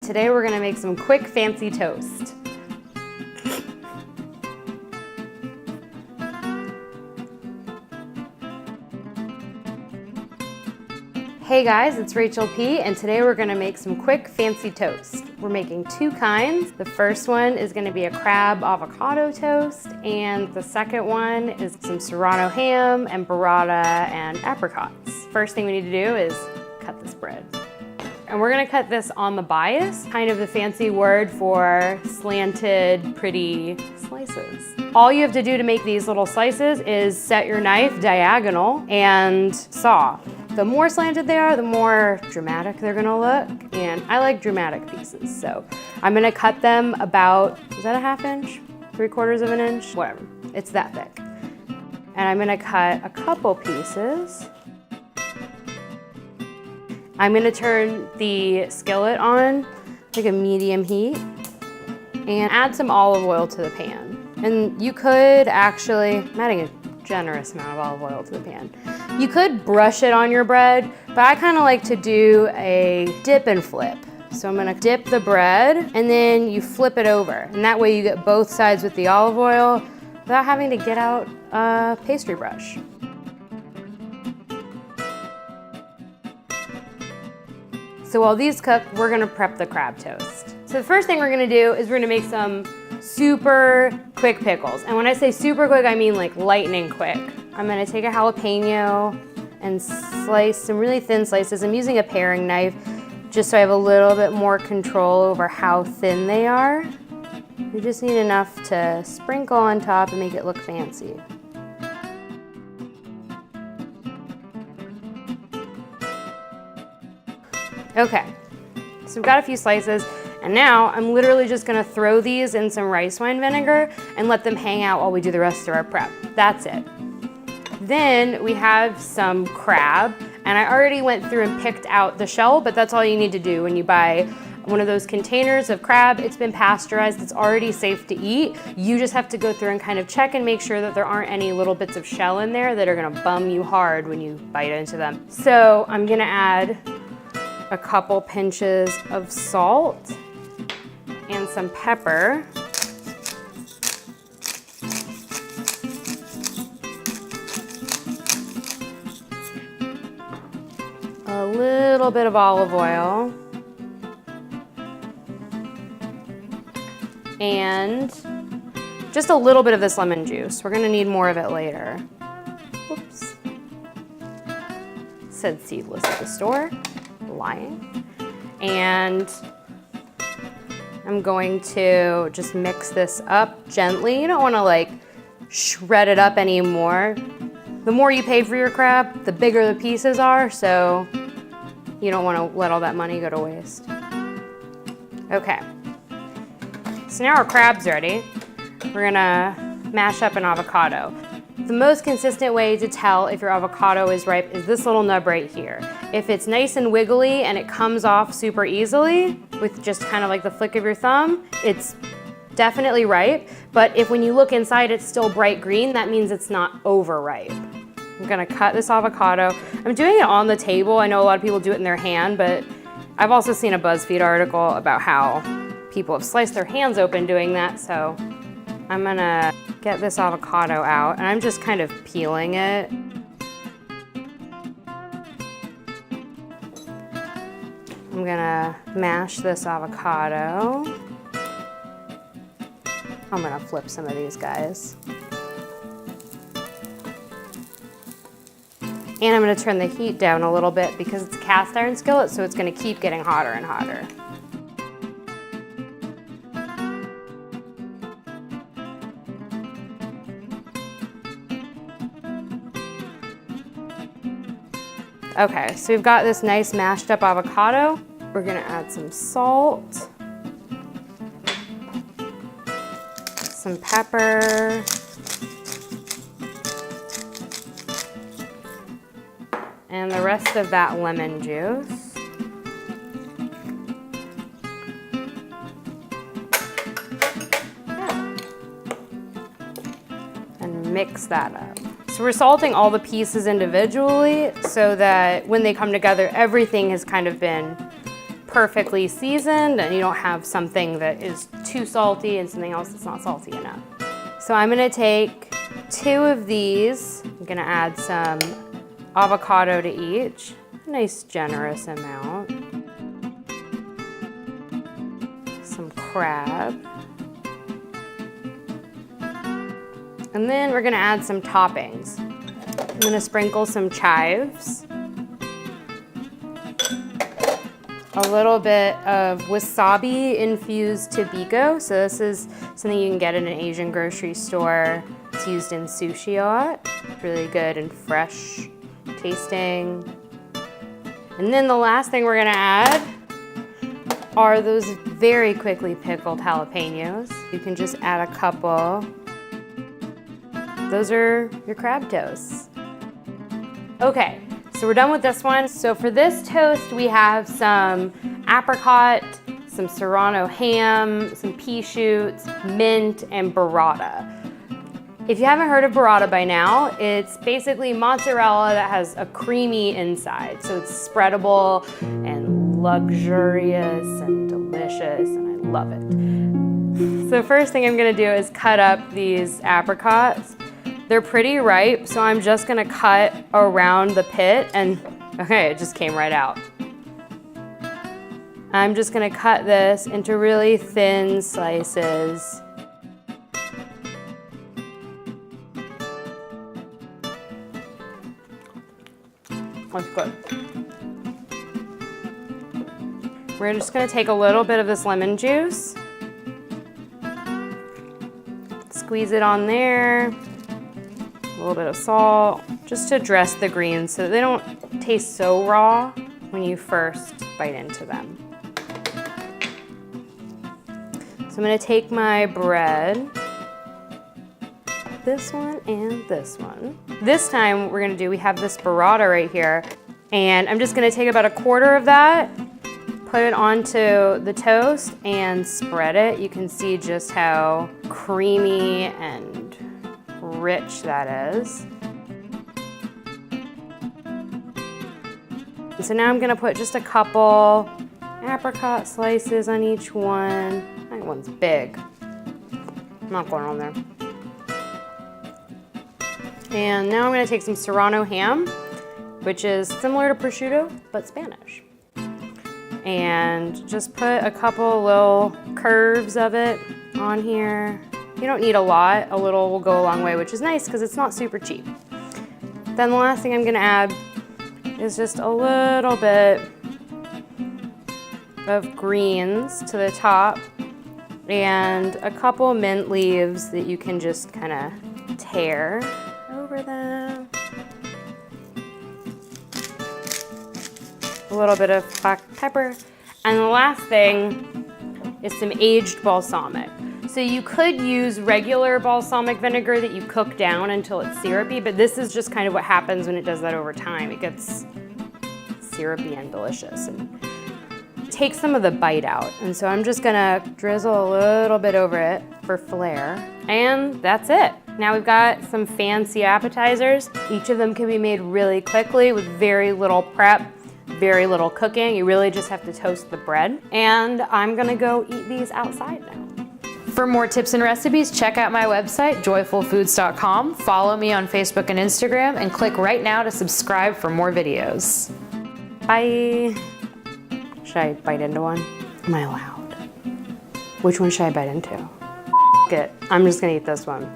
today we're gonna make some quick fancy toast. Hey guys, it's Rachel P, and today we're gonna make some quick fancy toast. We're making two kinds. The first one is gonna be a crab avocado toast, and the second one is some serrano ham and burrata and apricots. First thing we need to do is cut this bread. And we're gonna cut this on the bias, kind of the fancy word for slanted, pretty slices. All you have to do to make these little slices is set your knife diagonal and saw. The more slanted they are, the more dramatic they're gonna look. And I like dramatic pieces, so I'm gonna cut them about, is that a ½ inch? 3/4 of an inch? Whatever, it's that thick. And I'm gonna cut a couple pieces. I'm gonna turn the skillet on, like a medium heat, and add some olive oil to the pan. And you could actually, I'm adding a generous amount of olive oil to the pan. You could brush it on your bread, but I kind of like to do a dip and flip. So I'm gonna dip the bread and then you flip it over. And that way you get both sides with the olive oil without having to get out a pastry brush. So while these cook, we're gonna prep the crab toast. So the first thing we're gonna do is we're gonna make some super quick pickles. And when I say super quick, I mean like lightning quick. I'm gonna take a jalapeno and slice some really thin slices. I'm using a paring knife just so I have a little bit more control over how thin they are. You just need enough to sprinkle on top and make it look fancy. Okay, so we've got a few slices, and now I'm literally just gonna throw these in some rice wine vinegar and let them hang out while we do the rest of our prep. That's it. Then we have some crab, and I already went through and picked out the shell, but that's all you need to do when you buy one of those containers of crab. It's been pasteurized, it's already safe to eat. You just have to go through and kind of check and make sure that there aren't any little bits of shell in there that are gonna bum you hard when you bite into them. So I'm gonna add a couple pinches of salt and some pepper. A little bit of olive oil. And just a little bit of this lemon juice. We're gonna need more of it later. Whoops. Said seedless at the store. Lying. And I'm going to just mix this up gently. You don't want to like shred it up anymore. The more you pay for your crab, the bigger the pieces are, so you don't want to let all that money go to waste. Okay, so now our crab's ready. We're gonna mash up an avocado. The most consistent way to tell if your avocado is ripe is this little nub right here. If it's nice and wiggly and it comes off super easily with just kind of like the flick of your thumb, it's definitely ripe. But if when you look inside it's still bright green, that means it's not overripe. I'm gonna cut this avocado. I'm doing it on the table. I know a lot of people do it in their hand, but I've also seen a BuzzFeed article about how people have sliced their hands open doing that, so I'm gonna get this avocado out, and I'm just kind of peeling it. I'm gonna mash this avocado. I'm gonna flip some of these guys. And I'm gonna turn the heat down a little bit because it's a cast iron skillet, so it's gonna keep getting hotter and hotter. Okay, so we've got this nice mashed up avocado. We're gonna add some salt, some pepper, and the rest of that lemon juice. And mix that up. So we're salting all the pieces individually so that when they come together, everything has kind of been perfectly seasoned and you don't have something that is too salty and something else that's not salty enough. So I'm gonna take 2 of these. I'm gonna add some avocado to each, a nice generous amount. Some crab. And then we're gonna add some toppings. I'm gonna sprinkle some chives. A little bit of wasabi infused Tobiko. So this is something you can get in an Asian grocery store. It's used in sushi a lot. Really good and fresh tasting. And then the last thing we're gonna add are those very quickly pickled jalapenos. You can just add a couple. Those are your crab toasts. Okay, so we're done with this one. So for this toast, we have some apricot, some serrano ham, some pea shoots, mint, and burrata. If you haven't heard of burrata by now, it's basically mozzarella that has a creamy inside. So it's spreadable and luxurious and delicious, and I love it. So first thing I'm gonna do is cut up these apricots. They're pretty ripe, so I'm just gonna cut around the pit and, okay, it just came right out. I'm just gonna cut this into really thin slices. That's good. We're just gonna take a little bit of this lemon juice, squeeze it on there, a little bit of salt, just to dress the greens so that they don't taste so raw when you first bite into them. So I'm gonna take my bread, this one and this one. This time what we're gonna do, we have this burrata right here, and I'm just gonna take about 1/4 of that, put it onto the toast and spread it. You can see just how creamy and rich that is. And so now I'm gonna put just a couple apricot slices on each one. That one's big. I'm not going on there. And now I'm gonna take some serrano ham, which is similar to prosciutto, but Spanish. And just put a couple little curves of it on here. You don't need a lot, a little will go a long way, which is nice because it's not super cheap. Then the last thing I'm gonna add is just a little bit of greens to the top and a couple mint leaves that you can just kind of tear over them. A little bit of black pepper. And the last thing is some aged balsamic. So you could use regular balsamic vinegar that you cook down until it's syrupy, but this is just kind of what happens when it does that over time. It gets syrupy and delicious and takes some of the bite out. And so I'm just gonna drizzle a little bit over it for flair. And that's it. Now we've got some fancy appetizers. Each of them can be made really quickly with very little prep, very little cooking. You really just have to toast the bread. And I'm gonna go eat these outside now. For more tips and recipes, check out my website, JoyFullFoods.com. Follow me on Facebook and Instagram, and click right now to subscribe for more videos. Bye. Should I bite into one? Am I allowed? Which one should I bite into? It. I'm just gonna eat this one.